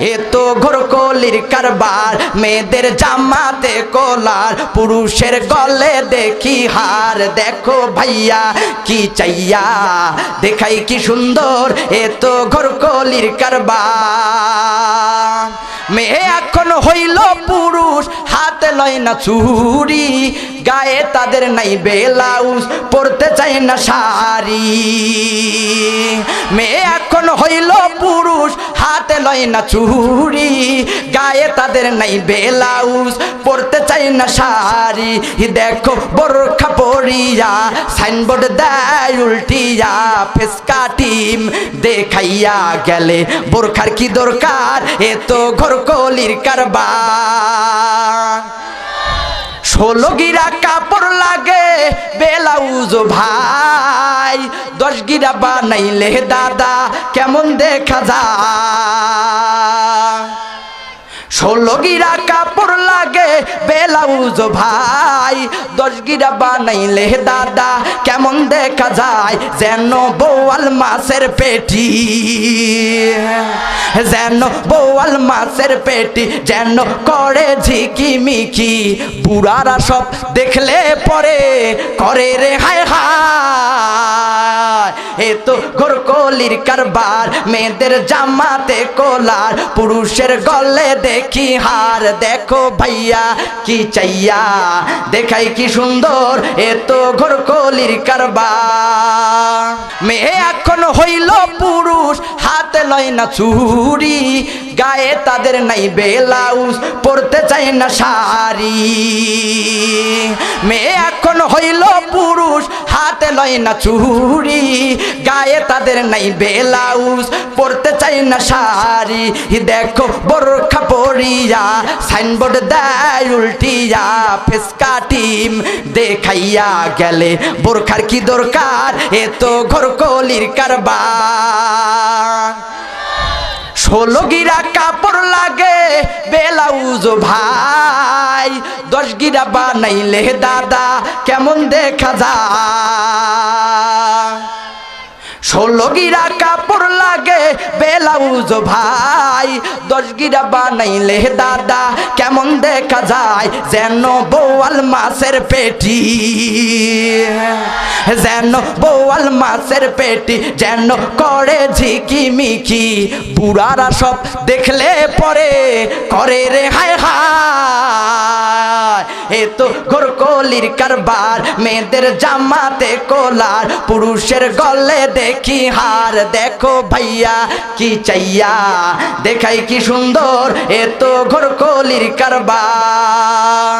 এ তো ঘোরকলির কারবার মেয়েদের জামাতে কলার পুরুষের গলে দেখি হার দেখো ভাইয়া কি চাইয়া দেখাই কি সুন্দর এ তো ঘোরকলির কারবার মেয়ে এখন হইল পুরুষ হাতে লয় না চুড়ি গায়ে তাদের নাই ব্লাউজ পরতে চায় না শাড়ি মেয়ে এখন হইল পুরুষ হাতে লয় না চুড়ি গায়ে তাদের নাই ব্লাউজ পরতে চায় না শাড়ি দেখো বোরখা পরিয়া সাইনবোর্ড দেয় উল্টিয়া ফেসকা টিম দেখাইয়া গেলে বোরখার কি দরকার এ তো ঘোরকলির কারবার 16 গিরা কাপড় লাগে ব্লাউজ ভাই 10 গিরা বানাইলে দাদা কেমন দেখা যায় 16 গিরা কাপড় লাগে ব্লাউজ ভাই 10 গিরা বানাইলে দাদা কেমন দেখা যায় যেন বোয়াল মাছের পেটি যেন বোয়াল মাছের পেটি যেন করে ঝিকিমিকি বুড়ারা সব দেখলে পরে করে রে হায় হায় এ তো ঘোরকলির কারবার মেয়েদের জামাতে কলার পুরুষের গলে দেখি হার দেখো ভাইয়া কি চাইয়া দেখাই কি সুন্দর এ তো ঘোরকলির কারবার মেয়ে এখন হইল পুরুষ হাতে লয় না চুড়ি গায়ে তাদের নাই ব্লাউজ পরতে চায় না শাড়ি মেয়ে এখন হইল পুরুষ হাতে লয় না চুড়ি গায়ে তাদের নাই ব্লাউজ পরতে চায় না শাড়ি দেখো বোরখা পরিয়া সাইনবোর্ড দেয় উল্টিয়া ফেসকা টিম দেখাইয়া গেলে বোরখার কি দরকার এ তো ঘোরকলির কারবার 16 গিরা কাপড় লাগে ব্লাউজ ভাই 10 গিরা বানাইলে দাদা কেমন দেখা যায় 16 গিরা কাপড় লাগে ব্লাউজ ভাই 10 গিরা বানাইলে দাদা কেমন দেখা যায় যেন বোয়াল মাছের পেটি যেন বোয়াল মাছের পেটি যেন করে ঝিকিমিকি বুড়ারা সব দেখলে পরে করে রে হায় হায় এ তো ঘোরকলির কারবার মেয়েদের জামাতে কলার পুরুষের গলে দেখি হার দেখো ভাইয়া কি চাইয়া দেখাই কি সুন্দর এ তো ঘোরকলির কারবার